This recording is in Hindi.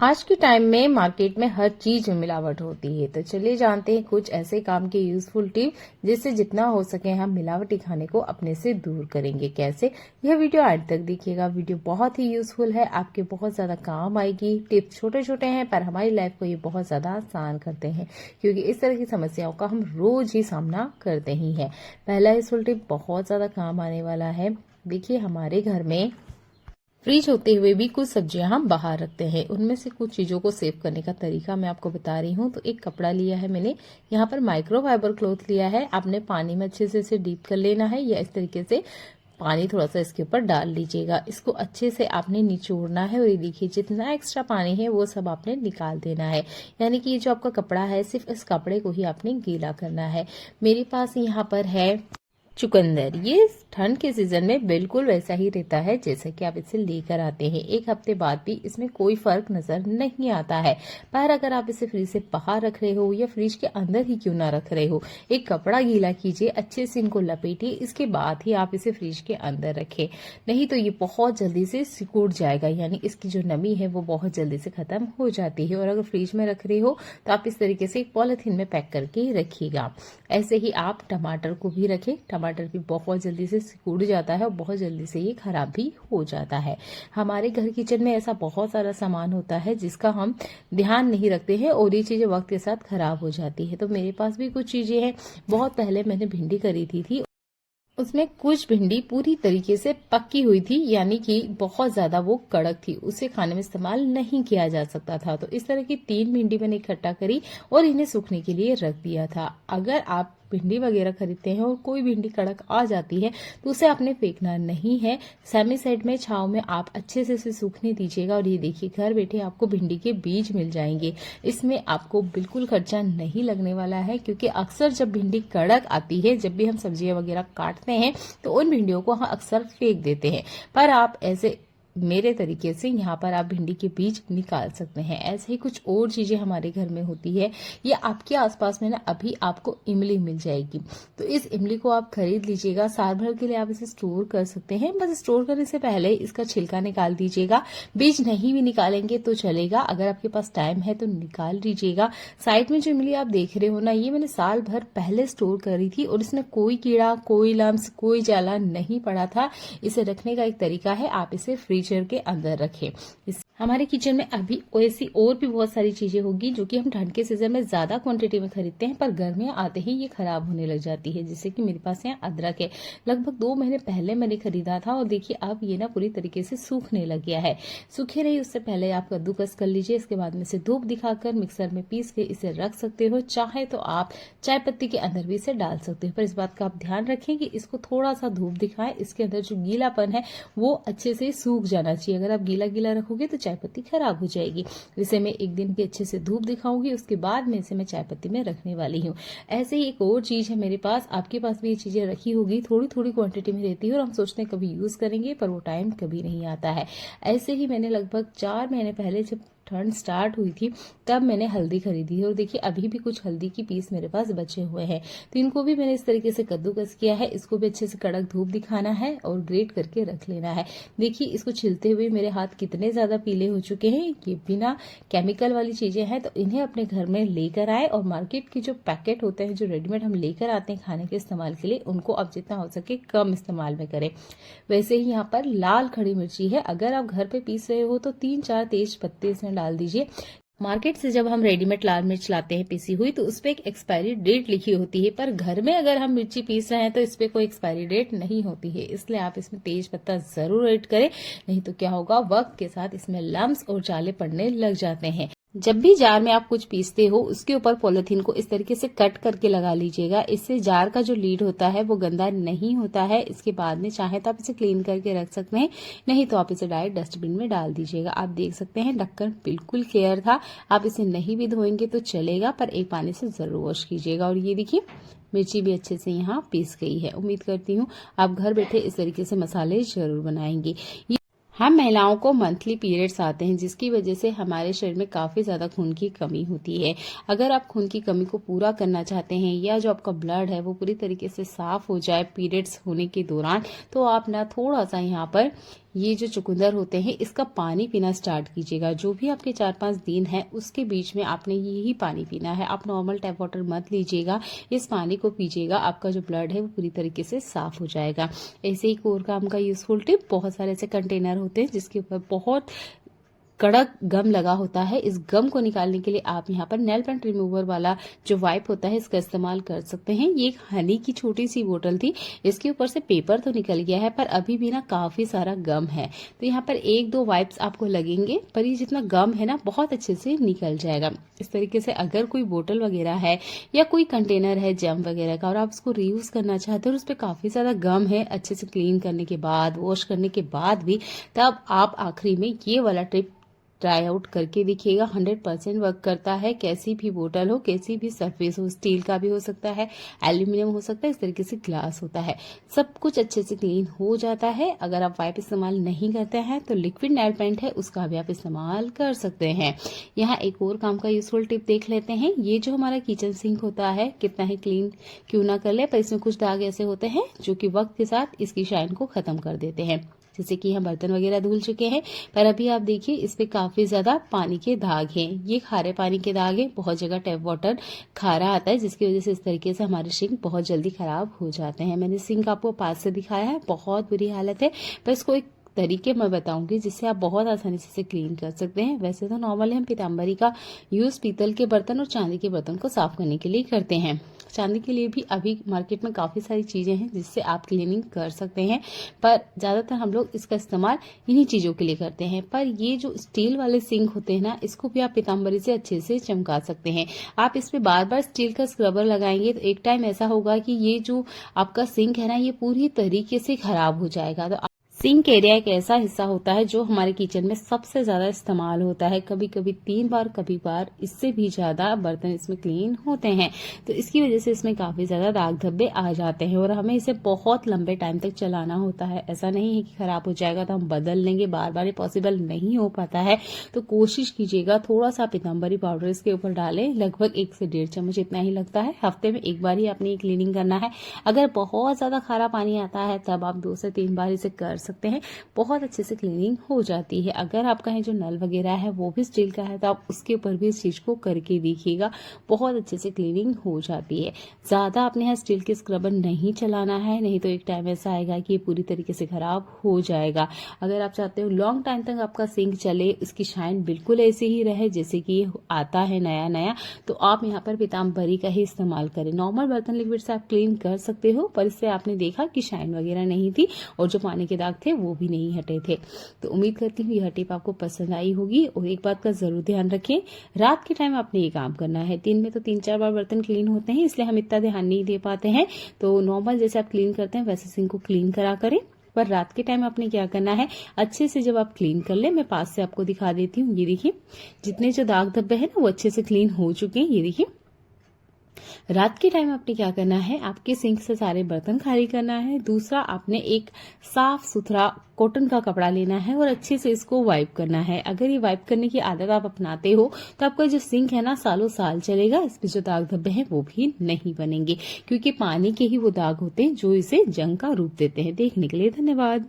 आज के टाइम में मार्केट में हर चीज में मिलावट होती है, तो चलिए जानते हैं कुछ ऐसे काम के यूजफुल टिप जिससे जितना हो सके हम मिलावटी खाने को अपने से दूर करेंगे। कैसे, यह वीडियो अंत तक देखिएगा। वीडियो बहुत ही यूजफुल है, आपके बहुत ज्यादा काम आएगी। टिप्स छोटे छोटे हैं पर हमारी लाइफ को ये बहुत ज्यादा आसान करते हैं, क्योंकि इस तरह की समस्याओं का हम रोज ही सामना करते ही हैं। पहला यूजफुल टिप बहुत ज्यादा काम आने वाला है। देखिए, हमारे घर में फ्रीज होते हुए भी कुछ सब्जियां हम बाहर रखते हैं। उनमें से कुछ चीजों को सेव करने का तरीका मैं आपको बता रही हूँ। तो एक कपड़ा लिया है मैंने, यहाँ पर माइक्रोफाइबर क्लॉथ लिया है। आपने पानी में अच्छे से इसे डीप कर लेना है, या इस तरीके से पानी थोड़ा सा इसके ऊपर डाल लीजिएगा। इसको अच्छे से आपने निचोड़ना है, और ये देखिए जितना एक्स्ट्रा पानी है वो सब आपने निकाल देना है। यानी कि ये जो आपका कपड़ा है, सिर्फ इस कपड़े को ही आपने गीला करना है। मेरे पास यहाँ पर है चुकंदर। ये ठंड के सीजन में बिल्कुल वैसा ही रहता है जैसा कि आप इसे लेकर आते हैं। एक हफ्ते बाद भी इसमें कोई फर्क नजर नहीं आता है। पर अगर आप इसे फ्रिज से बाहर रख रहे हो या फ्रिज के अंदर ही क्यों ना रख रहे हो, एक कपड़ा गीला कीजिए, अच्छे से इनको लपेटिए, इसके बाद ही आप इसे फ्रिज के अंदर रखें। नहीं तो ये बहुत जल्दी से सिकुड़ जाएगा, यानी इसकी जो नमी है वो बहुत जल्दी से खत्म हो जाती है। और अगर फ्रिज में रख रहे हो तो आप इस तरीके से एक पॉलिथीन में पैक करके रखिएगा। ऐसे ही आप टमाटर को भी रखें। टमाटर भी बहुत जल्दी से सिकुड़ जाता है और बहुत जल्दी से ये खराब भी हो जाता है। हमारे घर किचन में ऐसा बहुत सारा सामान होता है जिसका हम ध्यान नहीं रखते हैं, और ये चीजें वक्त के साथ खराब हो जाती है। तो मेरे पास भी कुछ चीजें हैं। बहुत पहले मैंने भिंडी खरीदी थी, उसमें कुछ भिंडी पूरी तरीके से पक्की हुई थी, यानी कि बहुत ज्यादा वो कड़क थी, उसे खाने में इस्तेमाल नहीं किया जा सकता था। तो इस तरह की 3 भिंडी मैंने इकट्ठा करी और इन्हें सूखने के लिए रख दिया था। अगर आप भिंडी वगैरह खरीदते हैं और कोई भिंडी कड़क आ जाती है तो उसे आपने फेंकना नहीं है। सेमी साइड में छांव में आप अच्छे से इसे सूखने दीजिएगा। और ये देखिए, घर बैठे आपको भिंडी के बीज मिल जाएंगे। इसमें आपको बिल्कुल खर्चा नहीं लगने वाला है, क्योंकि अक्सर जब भिंडी कड़क आती है, जब भी हम सब्जियां वगैरह काटते हैं तो उन भिंडियों को हम अक्सर फेंक देते हैं। पर आप ऐसे मेरे तरीके से यहाँ पर आप भिंडी के बीज निकाल सकते हैं। ऐसे ही कुछ और चीजें हमारे घर में होती है। ये आपके आसपास में ना अभी आपको इमली मिल जाएगी, तो इस इमली को आप खरीद लीजिएगा। साल भर के लिए आप इसे स्टोर कर सकते हैं। बस स्टोर करने से पहले इसका छिलका निकाल दीजिएगा। बीज नहीं भी निकालेंगे तो चलेगा, अगर आपके पास टाइम है तो निकाल लीजिएगा। साइड में जो इमली आप देख रहे हो ना, ये मैंने साल भर पहले स्टोर करी थी और इसमें कोई कीड़ा, कोई लम्स, कोई जाला नहीं पड़ा था। इसे रखने का एक तरीका है, आप इसे फ्रीजर के अंदर रखें। हमारे किचन में अभी ऐसी और भी बहुत सारी चीजें होगी जो कि हम ठंड के सीजन में ज्यादा क्वांटिटी में खरीदते हैं, पर गर्मियां आते ही ये खराब होने लग जाती है। जैसे कि मेरे पास यहाँ अदरक है, लगभग 2 महीने पहले मैंने खरीदा था, और देखिए अब ये ना पूरी तरीके से सूखने लग गया है। सूखे रही उससे पहले आप कद्दूकस कर लीजिए। इसके बाद में इसे धूप दिखाकर मिक्सर में पीस के इसे रख सकते हो। चाहे तो आप चाय पत्ती के अंदर भी इसे डाल सकते हो, पर इस बात का आप ध्यान रखें कि इसको थोड़ा सा धूप दिखाएं। इसके अंदर जो गीलापन है वो अच्छे से सूख जाना चाहिए। अगर आप गीला गीला रखोगे तो चाय पत्ती खराब हो जाएगी। इसे मैं एक दिन की अच्छे से धूप दिखाऊंगी, उसके बाद में इसे मैं चाय पत्ती में रखने वाली हूँ। ऐसे ही एक और चीज है मेरे पास, आपके पास भी ये चीजें रखी होगी, थोड़ी थोड़ी क्वांटिटी में रहती है और हम सोचते हैं कभी यूज करेंगे, पर वो टाइम कभी नहीं आता है। ऐसे ही मैंने लगभग 4 महीने पहले जब ठंड स्टार्ट हुई थी तब मैंने हल्दी खरीदी है, और देखिए अभी भी कुछ हल्दी की पीस मेरे पास बचे हुए हैं। तो इनको भी मैंने इस तरीके से कद्दूकस किया है। इसको भी अच्छे से कड़क धूप दिखाना है और ग्रेट करके रख लेना है। देखिए इसको छिलते हुए मेरे हाथ कितने ज्यादा पीले हो चुके हैं। ये बिना केमिकल वाली चीजें हैं, तो इन्हें अपने घर में लेकर आए, और मार्केट के जो पैकेट होते हैं, जो रेडीमेड हम लेकर आते हैं खाने के इस्तेमाल के लिए, उनको आप जितना हो सके कम इस्तेमाल में करें। वैसे ही यहाँ पर लाल खड़ी मिर्ची है, अगर आप घर पे पीस रहे हो तो 3-4 तेज पत्ते इसमें डाल दीजिए। मार्केट से जब हम रेडीमेड लाल मिर्च लाते हैं पिसी हुई, तो उस पर एक एक्सपायरी डेट लिखी होती है, पर घर में अगर हम मिर्ची पीस रहे हैं तो इस पे कोई एक्सपायरी डेट नहीं होती है। इसलिए आप इसमें तेज पत्ता जरूर ऐड करें, नहीं तो क्या होगा, वक्त के साथ इसमें लम्स और जाले पड़ने लग जाते हैं। जब भी जार में आप कुछ पीसते हो, उसके ऊपर पॉलिथीन को इस तरीके से कट करके लगा लीजिएगा। इससे जार का जो लीड होता है वो गंदा नहीं होता है। इसके बाद में चाहे तो आप इसे क्लीन करके रख सकते हैं, नहीं तो आप इसे डायरेक्ट डस्टबिन में डाल दीजिएगा। आप देख सकते हैं ढक्कन बिल्कुल क्लियर था। आप इसे नहीं भी धोएंगे तो चलेगा, पर एक पानी से जरूर वॉश कीजिएगा। और ये देखिए मिर्ची भी अच्छे से यहाँ पीस गई है। उम्मीद करती हूँ आप घर बैठे इस तरीके से मसाले जरूर बनाएंगे। हम महिलाओं को मंथली पीरियड्स आते हैं, जिसकी वजह से हमारे शरीर में काफी ज्यादा खून की कमी होती है। अगर आप खून की कमी को पूरा करना चाहते हैं, या जो आपका ब्लड है वो पूरी तरीके से साफ हो जाए पीरियड्स होने के दौरान, तो आप ना थोड़ा सा यहाँ पर ये जो चुकंदर होते हैं इसका पानी पीना स्टार्ट कीजिएगा। जो भी आपके 4-5 दिन है उसके बीच में आपने यही पानी पीना है। आप नॉर्मल टैप वाटर मत लीजिएगा, इस पानी को पीजिएगा, आपका जो ब्लड है वो पूरी तरीके से साफ हो जाएगा। ऐसे ही कोर काम का यूजफुल टिप, बहुत सारे ऐसे कंटेनर होते हैं जिसके ऊपर बहुत कड़क गम लगा होता है। इस गम को निकालने के लिए आप यहाँ पर नेल पेंट रिमूवर वाला जो वाइप होता है इसका इस्तेमाल कर सकते हैं। ये एक हनी की छोटी सी बोतल थी, इसके ऊपर से पेपर तो निकल गया है पर अभी भी ना काफी सारा गम है। तो यहाँ पर 1-2 वाइप्स आपको लगेंगे, पर ये जितना गम है ना बहुत अच्छे से निकल जाएगा। इस तरीके से अगर कोई बोतल वगैरह है या कोई कंटेनर है जैम वगैरह का और आप उसको रीयूज करना चाहते हो और उस पर काफी ज्यादा गम है, अच्छे से क्लीन करने के बाद, वॉश करने के बाद भी, तब आप आखिरी में ये वाला ट्रिप ट्राई आउट करके देखिएगा। 100% वर्क करता है। कैसी भी बोतल हो, कैसी भी सरफेस हो, स्टील का भी हो सकता है, एल्यूमिनियम हो सकता है, इस तरीके से ग्लास होता है, सब कुछ अच्छे से क्लीन हो जाता है। अगर आप वाइप इस्तेमाल नहीं करते हैं तो लिक्विड नेल पेंट है उसका भी आप इस्तेमाल कर सकते हैं। यहाँ एक और काम का यूजफुल टिप देख लेते हैं। ये जो हमारा किचन सिंक होता है कितना ही क्लीन क्यों ना कर ले, पर इसमें कुछ दाग ऐसे होते हैं जो कि वक्त के साथ इसकी शाइन को खत्म कर देते हैं। जैसे कि हम बर्तन वगैरह धुल चुके हैं, पर अभी आप देखिए इस पे काफी ज्यादा पानी के दाग हैं। ये खारे पानी के दाग हैं। बहुत जगह टैप वाटर खारा आता है जिसकी वजह से इस तरीके से हमारे सिंक बहुत जल्दी खराब हो जाते हैं। मैंने सिंक आपको पास से दिखाया है, बहुत बुरी हालत है, पर इसको एक तरीके मैं बताऊंगी जिससे आप बहुत आसानी से इसे क्लीन कर सकते हैं। वैसे तो नॉर्मली हम पीताम्बरी का यूज पीतल के बर्तन और चांदी के बर्तन को साफ करने के लिए करते हैं। चांदी के लिए भी अभी मार्केट में काफी सारी चीजें हैं जिससे आप क्लीनिंग कर सकते हैं, पर ज्यादातर हम लोग इसका इस्तेमाल इन्हीं चीजों के लिए करते हैं। पर ये जो स्टील वाले सिंक होते हैं ना, इसको भी आप पीताम्बरी से अच्छे से चमका सकते हैं। आप इस पे बार बार स्टील का स्क्रबर लगाएंगे तो एक टाइम ऐसा होगा कि ये जो आपका सिंक है ना, ये पूरी तरीके से खराब हो जाएगा। तो सिंक एरिया एक ऐसा हिस्सा होता है जो हमारे किचन में सबसे ज्यादा इस्तेमाल होता है। कभी कभी 3 बार, कभी बार इससे भी ज्यादा बर्तन इसमें क्लीन होते हैं। तो इसकी वजह से इसमें काफी ज्यादा दाग धब्बे आ जाते हैं और हमें इसे बहुत लंबे टाइम तक चलाना होता है। ऐसा नहीं है कि खराब हो जाएगा तो हम बदल लेंगे, बार बार ये पॉसिबल नहीं हो पाता है। तो कोशिश कीजिएगा थोड़ा सा पीताम्बरी पाउडर इसके ऊपर डालें, लगभग 1 से 1.5 चम्मच इतना ही लगता है। हफ्ते में 1 बार ही आपने क्लीनिंग करना है। अगर बहुत ज्यादा खारा पानी आता है तब आप 2 से 3 बार इसे कर सकते हैं, बहुत अच्छे से क्लीनिंग हो जाती है। अगर आपका है जो नल वगैरह है वो भी स्टील का है तो आप उसके ऊपर भी इस चीज को करके देखिएगा, बहुत अच्छे से क्लीनिंग हो जाती है। ज्यादा आपने यहाँ स्टील के स्क्रबर नहीं चलाना है, नहीं तो एक टाइम ऐसा आएगा कि ये पूरी तरीके से खराब हो जाएगा। अगर आप चाहते हो लॉन्ग टाइम तक आपका सिंक चले, इसकी शाइन बिल्कुल ऐसे ही रहे जैसे कि आता है नया नया, तो आप यहाँ पर पीताम्बरी का ही इस्तेमाल करें। नॉर्मल बर्तन लिक्विड से आप क्लीन कर सकते हो, पर इससे आपने देखा कि शाइन वगैरह नहीं थी और जो पानी के दाग थे वो भी नहीं हटे थे। तो उम्मीद करती हूँ यह टिप आपको पसंद आई होगी। और एक बात का जरूर ध्यान रखें, रात के टाइम आपने ये काम करना है। दिन में तो 3-4 बार बर्तन क्लीन होते हैं इसलिए हम इतना ध्यान नहीं दे पाते हैं। तो नॉर्मल जैसे आप क्लीन करते हैं वैसे सिंक को क्लीन करा करें। पर रात के टाइम आपने क्या करना है, अच्छे से जब आप क्लीन कर ले, मैं पास से आपको दिखा देती हूँ। ये देखिए जितने जो दाग धब्बे हैं ना वो अच्छे से क्लीन हो चुके हैं। ये देखिए रात के टाइम आपने क्या करना है, आपके सिंक से सारे बर्तन खाली करना है। दूसरा, आपने एक साफ सुथरा कॉटन का कपड़ा लेना है और अच्छे से इसको वाइप करना है। अगर ये वाइप करने की आदत आप अपनाते हो तो आपका जो सिंक है ना सालों साल चलेगा। इस पे जो दाग धब्बे हैं वो भी नहीं बनेंगे, क्योंकि पानी के ही वो दाग होते हैं जो इसे जंग का रूप देते हैं। देखने के लिए धन्यवाद।